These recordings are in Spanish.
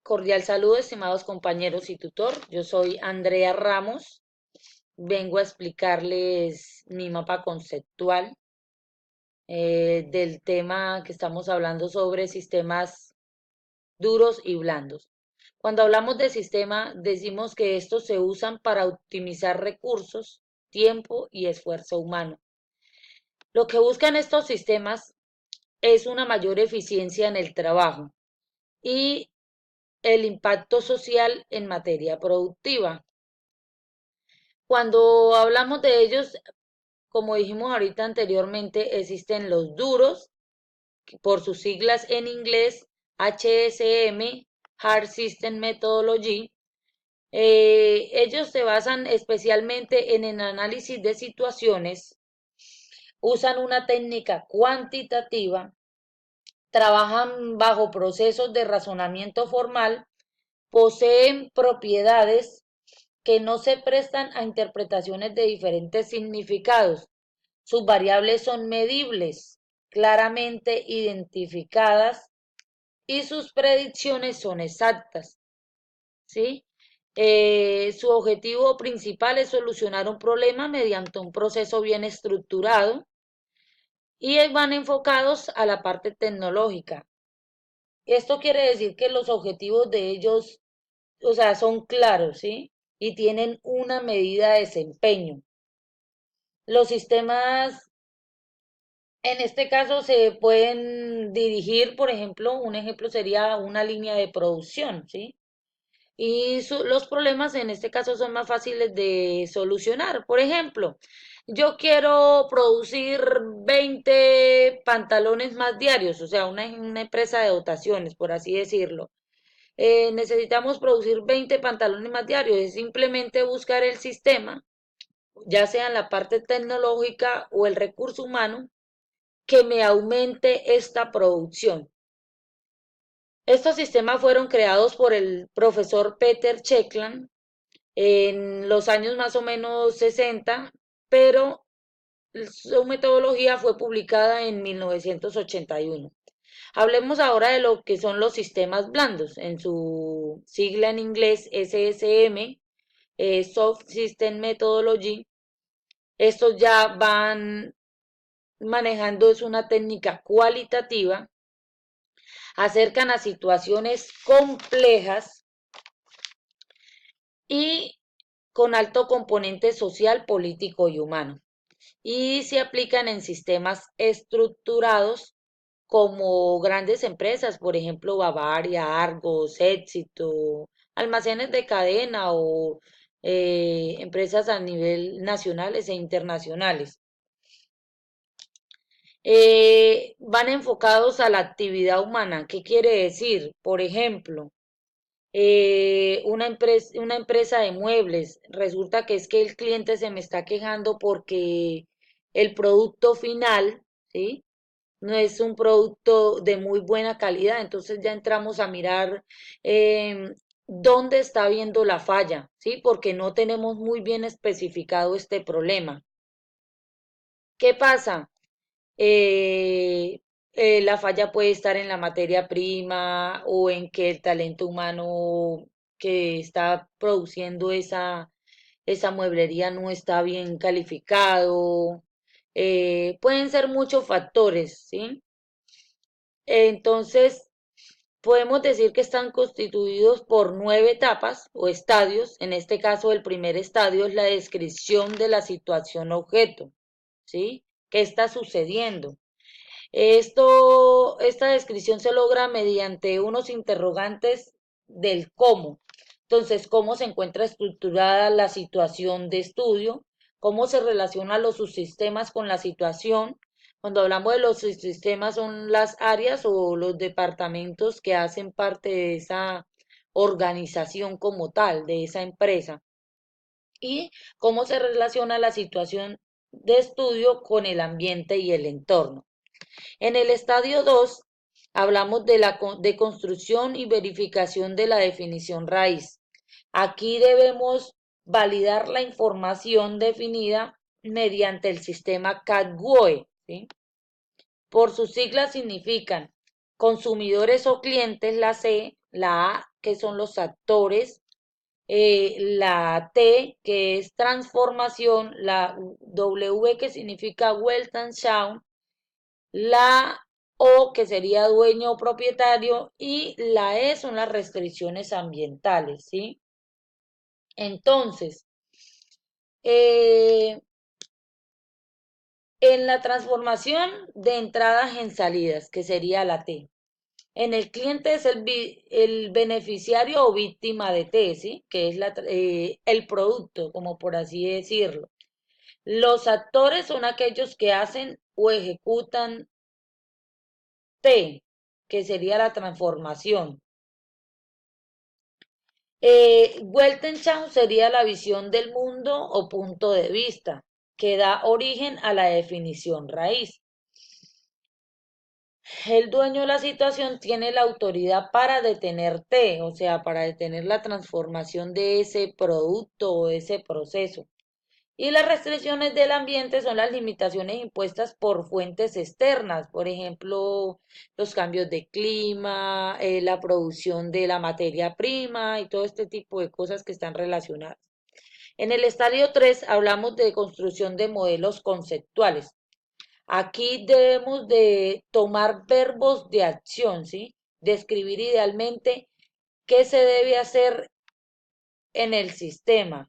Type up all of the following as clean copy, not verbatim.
Cordial saludo, estimados compañeros y tutor. Yo soy Andrea Ramos. Vengo a explicarles mi mapa conceptual del tema que estamos hablando sobre sistemas duros y blandos. Cuando hablamos de sistema, decimos que estos se usan para optimizar recursos, tiempo y esfuerzo humano. Lo que buscan estos sistemas es una mayor eficiencia en el trabajo y el impacto social en materia productiva. Cuando hablamos de ellos, como dijimos ahorita anteriormente, existen los duros, por sus siglas en inglés, HSM, Hard System Methodology. Ellos se basan especialmente en el análisis de situaciones, usan una técnica cuantitativa, trabajan bajo procesos de razonamiento formal, poseen propiedades que no se prestan a interpretaciones de diferentes significados. Sus variables son medibles, claramente identificadas y sus predicciones son exactas, ¿sí? Su objetivo principal es solucionar un problema mediante un proceso bien estructurado y van enfocados a la parte tecnológica. Esto quiere decir que los objetivos de ellos, o sea, son claros, ¿sí? Y tienen una medida de desempeño. Los sistemas, en este caso, se pueden dirigir, por ejemplo, un ejemplo sería una línea de producción, ¿sí? Y los problemas en este caso son más fáciles de solucionar. Por ejemplo, yo quiero producir 20 pantalones más diarios, o sea, una empresa de dotaciones, por así decirlo. Necesitamos producir 20 pantalones más diarios. Es simplemente buscar el sistema, ya sea en la parte tecnológica o el recurso humano, que me aumente esta producción. Estos sistemas fueron creados por el profesor Peter Checkland en los años más o menos 60, pero su metodología fue publicada en 1981. Hablemos ahora de lo que son los sistemas blandos, en su sigla en inglés SSM, Soft System Methodology. Estos ya van manejando es una técnica cualitativa, acercan a situaciones complejas y con alto componente social, político y humano. Y se aplican en sistemas estructurados como grandes empresas, por ejemplo, Bavaria, Argos, Éxito, almacenes de cadena o empresas a nivel nacionales e internacionales. Van enfocados a la actividad humana. ¿Qué quiere decir? Por ejemplo, una empresa de muebles, resulta que es que el cliente se me está quejando porque el producto final, ¿sí? No es un producto de muy buena calidad, entonces ya entramos a mirar dónde está habiendo la falla, ¿sí? Porque no tenemos muy bien especificado este problema. ¿Qué pasa? La falla puede estar en la materia prima o en que el talento humano que está produciendo esa mueblería no está bien calificado. Pueden ser muchos factores, ¿sí? Entonces, podemos decir que están constituidos por 9 etapas o estadios. En este caso, el primer estadio es la descripción de la situación objeto, ¿sí? ¿Qué está sucediendo? Esta descripción se logra mediante unos interrogantes del cómo. Entonces, cómo se encuentra estructurada la situación de estudio, cómo se relacionan los subsistemas con la situación. Cuando hablamos de los subsistemas son las áreas o los departamentos que hacen parte de esa organización como tal, de esa empresa. Y cómo se relaciona la situación de estudio con el ambiente y el entorno. En el estadio 2 hablamos de construcción y verificación de la definición raíz. Aquí debemos validar la información definida mediante el sistema CAD-GUE, ¿sí? Por sus siglas significan consumidores o clientes, la C, la A, que son los actores, la T, que es transformación, la W, que significa Weltanschauung, la O, que sería dueño o propietario, y la E son las restricciones ambientales, ¿sí? Entonces, eh, en la transformación de entradas en salidas, que sería la T. En el cliente es el beneficiario o víctima de T, ¿sí? Que es el producto, como por así decirlo. Los actores son aquellos que hacen o ejecutan T, que sería la transformación. Weltanschauung sería la visión del mundo o punto de vista, que da origen a la definición raíz. El dueño de la situación tiene la autoridad para detenerte, o sea, para detener la transformación de ese producto o de ese proceso. Y las restricciones del ambiente son las limitaciones impuestas por fuentes externas, por ejemplo, los cambios de clima, la producción de la materia prima y todo este tipo de cosas que están relacionadas. En el estadio 3 hablamos de construcción de modelos conceptuales. Aquí debemos de tomar verbos de acción, ¿sí? Describir idealmente qué se debe hacer en el sistema.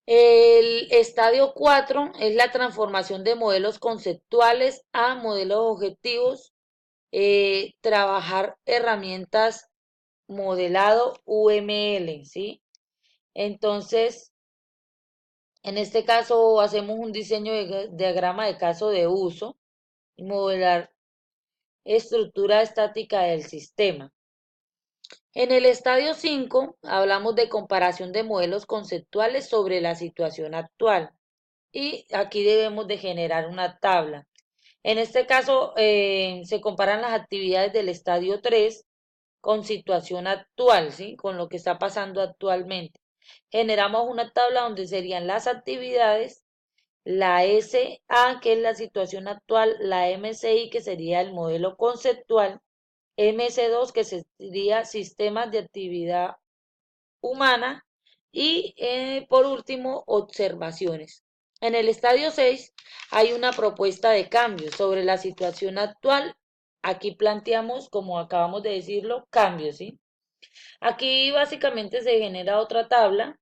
El estadio 4 es la transformación de modelos conceptuales a modelos objetivos, trabajar herramientas modelado UML, ¿sí? Entonces, en este caso hacemos un diseño de diagrama de caso de uso y modelar estructura estática del sistema. En el estadio 5 hablamos de comparación de modelos conceptuales sobre la situación actual y aquí debemos de generar una tabla. En este caso se comparan las actividades del estadio 3 con situación actual, ¿sí? Con lo que está pasando actualmente. Generamos una tabla donde serían las actividades, la SA, que es la situación actual, la MCI, que sería el modelo conceptual, MS2, que sería sistemas de actividad humana, y por último, observaciones. En el estadio 6 hay una propuesta de cambio sobre la situación actual. Aquí planteamos, como acabamos de decirlo, cambios, ¿sí? Aquí básicamente se genera otra tabla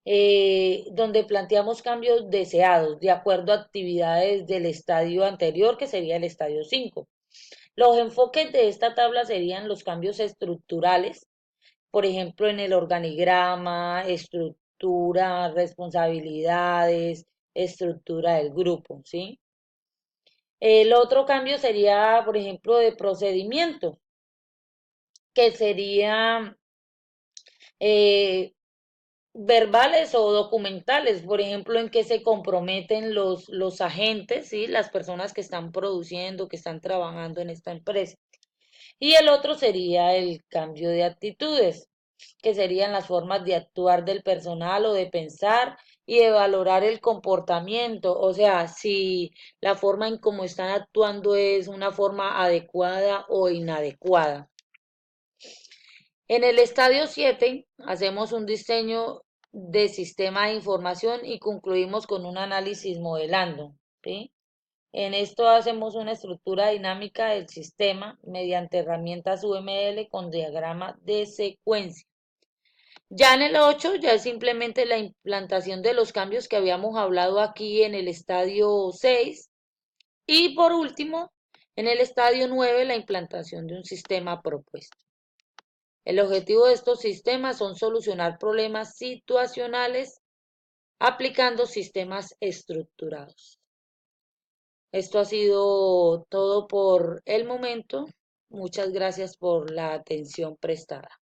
donde planteamos cambios deseados de acuerdo a actividades del estadio anterior, que sería el estadio 5. Los enfoques de esta tabla serían los cambios estructurales, por ejemplo, en el organigrama, estructura, responsabilidades, estructura del grupo, ¿sí? El otro cambio sería, por ejemplo, de procedimiento, que sería eh, verbales o documentales, por ejemplo, en que se comprometen los agentes, ¿sí? Las personas que están produciendo, que están trabajando en esta empresa. Y el otro sería el cambio de actitudes, que serían las formas de actuar del personal o de pensar y de valorar el comportamiento, o sea, si la forma en cómo están actuando es una forma adecuada o inadecuada. En el estadio 7 hacemos un diseño de sistema de información y concluimos con un análisis modelando, ¿sí? En esto hacemos una estructura dinámica del sistema mediante herramientas UML con diagrama de secuencia. Ya en el 8 ya es simplemente la implantación de los cambios que habíamos hablado aquí en el estadio 6. Y por último, en el estadio 9 la implantación de un sistema propuesto. El objetivo de estos sistemas son solucionar problemas situacionales aplicando sistemas estructurados. Esto ha sido todo por el momento. Muchas gracias por la atención prestada.